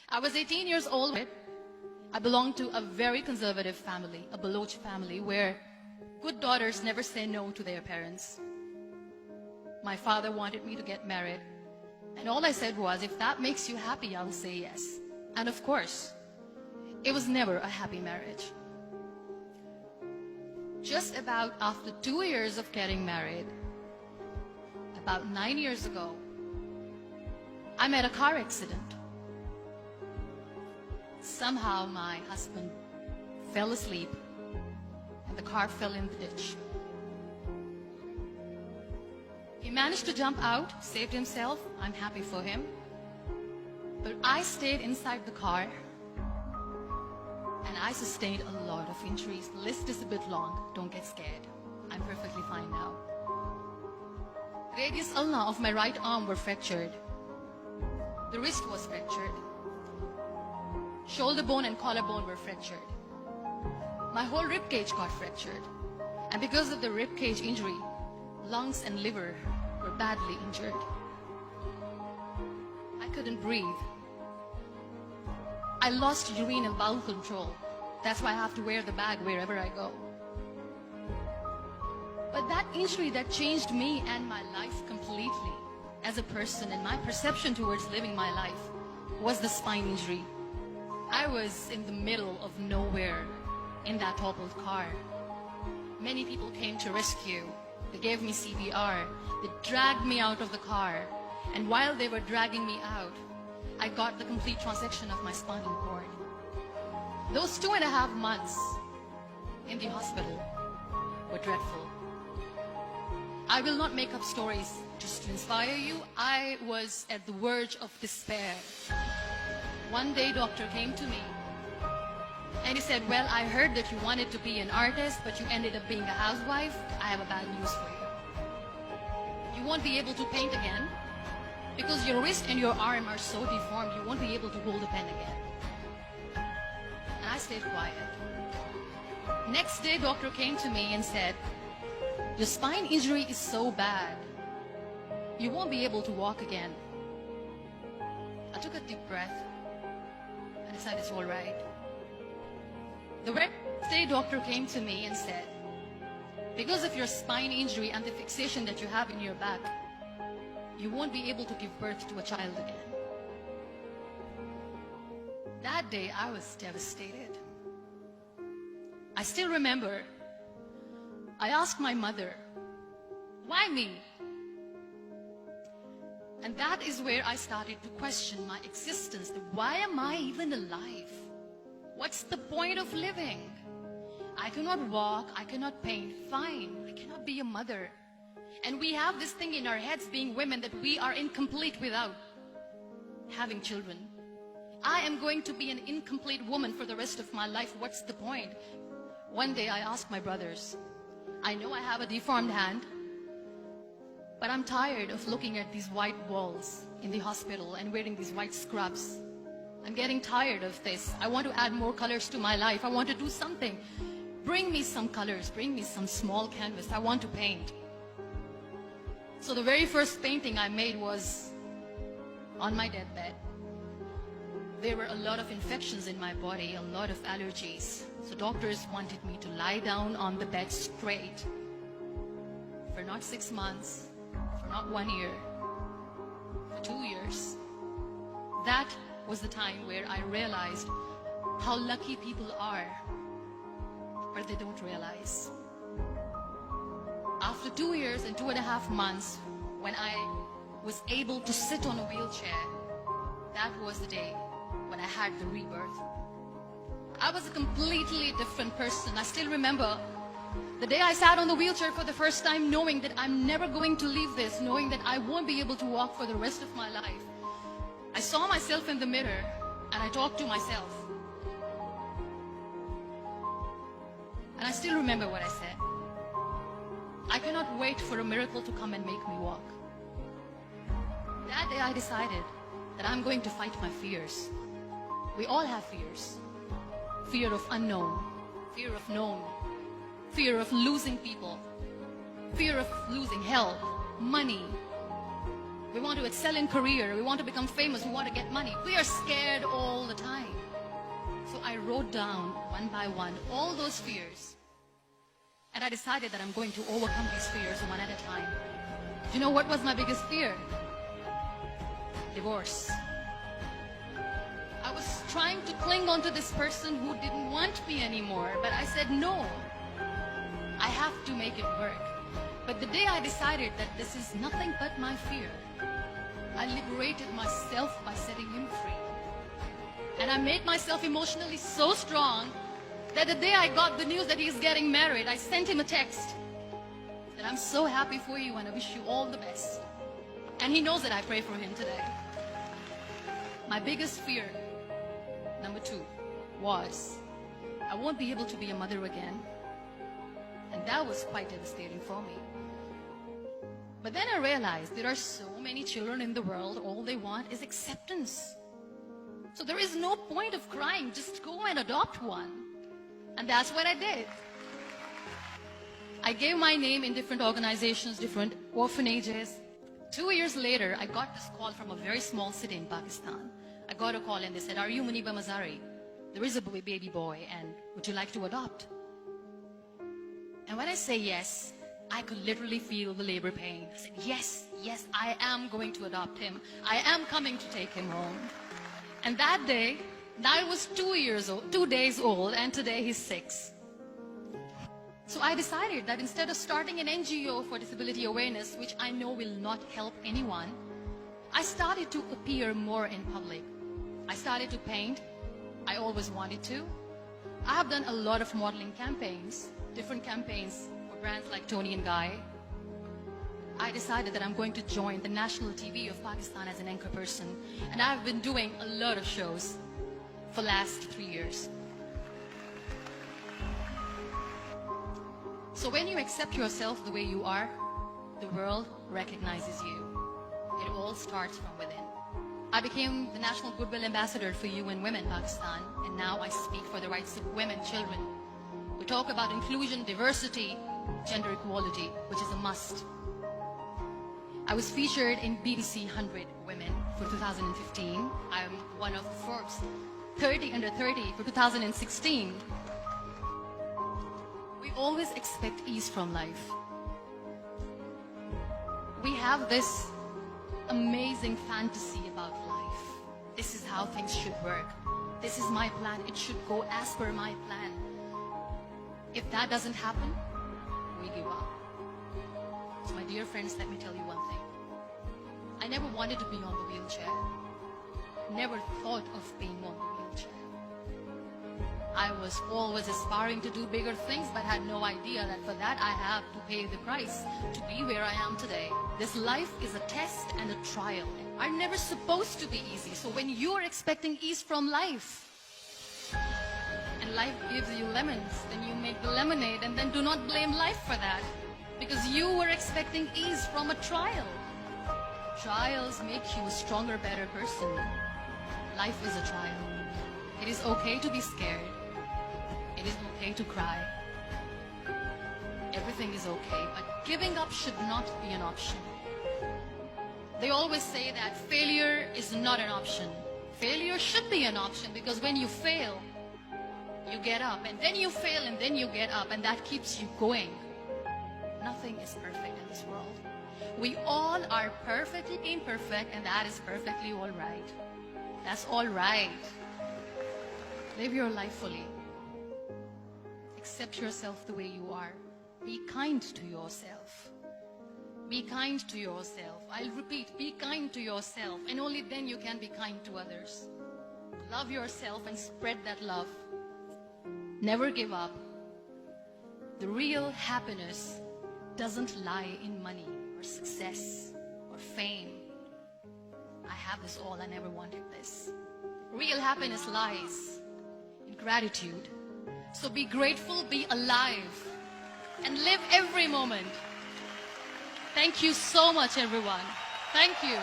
I was 18 years old. I belonged to a very conservative family, a Baloch family, where good daughters never say no to their parents. My father wanted me to get married, and all I said was, if that makes you happy, I'll say yes. And of course, it was never a happy marriage. Just about after 2 years of getting married, about 9 years ago, I met a car accident. Somehow my husband fell asleep and the car fell in the ditch. He managed to jump out, saved himself. I'm happy for him. But I stayed inside the car and I sustained a lot of injuries. The list is a bit long. Don't get scared. I'm perfectly fine now. Radius ulna of my right arm were fractured. The wrist was fractured. Shoulder bone and collarbone were fractured. My whole rib cage got fractured. And because of the rib cage injury, lungs and liver were badly injured. I couldn't breathe. I lost urine and bowel control. That's why I have to wear the bag wherever I go. But that injury that changed me and my life completely as a person and my perception towards living my life was the spine injury. I was in the middle of nowhere in that toppled car. Many people came to rescue. They gave me CPR. They dragged me out of the car. And while they were dragging me out, I got the complete transection of my spinal cord. Those 2.5 months in the hospital were dreadful. I will not make up stories just to inspire you. I was at the verge of despair. One day, doctor came to me and he said, well, I heard that you wanted to be an artist, but you ended up being a housewife. I have a bad news for you. You won't be able to paint again because your wrist and your arm are so deformed, you won't be able to hold a pen again. And I stayed quiet. Next day, doctor came to me and said, your spine injury is so bad, you won't be able to walk again. I took a deep breath. I decided it's all right. The next day, doctor came to me and said, because of your spine injury and the fixation that you have in your back, you won't be able to give birth to a child again. That day, I was devastated. I still remember, I asked my mother, why me? And that is where I started to question my existence. Why am I even alive? What's the point of living? I cannot walk, I cannot paint, fine, I cannot be a mother. And we have this thing in our heads being women that we are incomplete without having children. I am going to be an incomplete woman for the rest of my life. What's the point? One day I asked my brothers, I know I have a deformed hand, but I'm tired of looking at these white walls in the hospital and wearing these white scrubs. I'm getting tired of this. I want to add more colors to my life. I want to do something. Bring me some colors. Bring me some small canvas. I want to paint. So the very first painting I made was on my deathbed. There were a lot of infections in my body, a lot of allergies. So doctors wanted me to lie down on the bed straight for not 6 months, for not 1 year, for 2 years. That was the time where I realized how lucky people are, but they don't realize. After 2 years and 2.5 months, when I was able to sit on a wheelchair, that was the day when I had the rebirth. I was a completely different person. I still remember the day I sat on the wheelchair for the first time, knowing that I'm never going to leave this, knowing that I won't be able to walk for the rest of my life. I saw myself in the mirror and I talked to myself. And I still remember what I said. I cannot wait for a miracle to come and make me walk. That day I decided that I'm going to fight my fears. We all have fears. Fear of unknown, fear of known, fear of losing people, fear of losing health, money. We want to excel in career. We want to become famous. We want to get money. We are scared all the time. So I wrote down one by one all those fears. And I decided that I'm going to overcome these fears one at a time. Do you know what was my biggest fear? Divorce. I was trying to cling on to this person who didn't want me anymore, but I said no. I have to make it work. But the day I decided that this is nothing but my fear, I liberated myself by setting him free. And I made myself emotionally so strong that the day I got the news that he's getting married, I sent him a text that I'm so happy for you and I wish you all the best. And he knows that I pray for him today. My biggest fear, number 2, was I won't be able to be a mother again. And that was quite devastating for me. But then I realized there are so many children in the world, all they want is acceptance. So there is no point of crying, just go and adopt one. And that's what I did. I gave my name in different organizations, different orphanages. 2 years later, I got this call from a very small city in Pakistan. I got a call and they said, "Are you Muniba Mazari? There is a baby boy and would you like to adopt?" And when I say yes, I could literally feel the labor pain. I said, yes, I am going to adopt him. I am coming to take him home. And that day, I was 2 days old, and today he's 6. So I decided that instead of starting an NGO for disability awareness, which I know will not help anyone, I started to appear more in public. I started to paint. I always wanted to. I have done a lot of modeling campaigns, different campaigns for brands like Tony and Guy. I decided that I'm going to join the national TV of Pakistan as an anchor person. And I've been doing a lot of shows for the last 3 years. So when you accept yourself the way you are, the world recognizes you. It all starts from within. I became the National Goodwill Ambassador for UN Women Pakistan, and now I speak for the rights of women, children. We talk about inclusion, diversity, gender equality, which is a must. I was featured in BBC 100 Women for 2015. I'm one of Forbes 30 under 30 for 2016. We always expect ease from life. We have this amazing fantasy about life. This is how things should work. This is my plan. It should go as per my plan. If that doesn't happen, we give up. So my dear friends, let me tell you one thing. I never wanted to be on the wheelchair. Never thought of being on the wheelchair. I was always aspiring to do bigger things, but had no idea that for that I have to pay the price to be where I am today. This life is a test and a trial. Are never supposed to be easy. So when you're expecting ease from life, and life gives you lemons, then you make the lemonade, and then do not blame life for that, because you were expecting ease from a trial. Trials make you a stronger, better person. Life is a trial. It is okay to be scared. It is okay to cry. Everything is okay, but giving up should not be an option. They always say that failure is not an option. Failure should be an option, because when you fail, you get up, and then you fail, and then you get up, and that keeps you going. Nothing is perfect in this world. We all are perfectly imperfect, and that is perfectly all right. That's all right. Live your life fully. Accept yourself the way you are. Be kind to yourself. Be kind to yourself. I'll repeat, be kind to yourself, and only then you can be kind to others. Love yourself and spread that love. Never give up. The real happiness doesn't lie in money or success or fame. I have this all, I never wanted this. Real happiness lies in gratitude. So be grateful, be alive, and live every moment. Thank you so much, everyone. Thank you.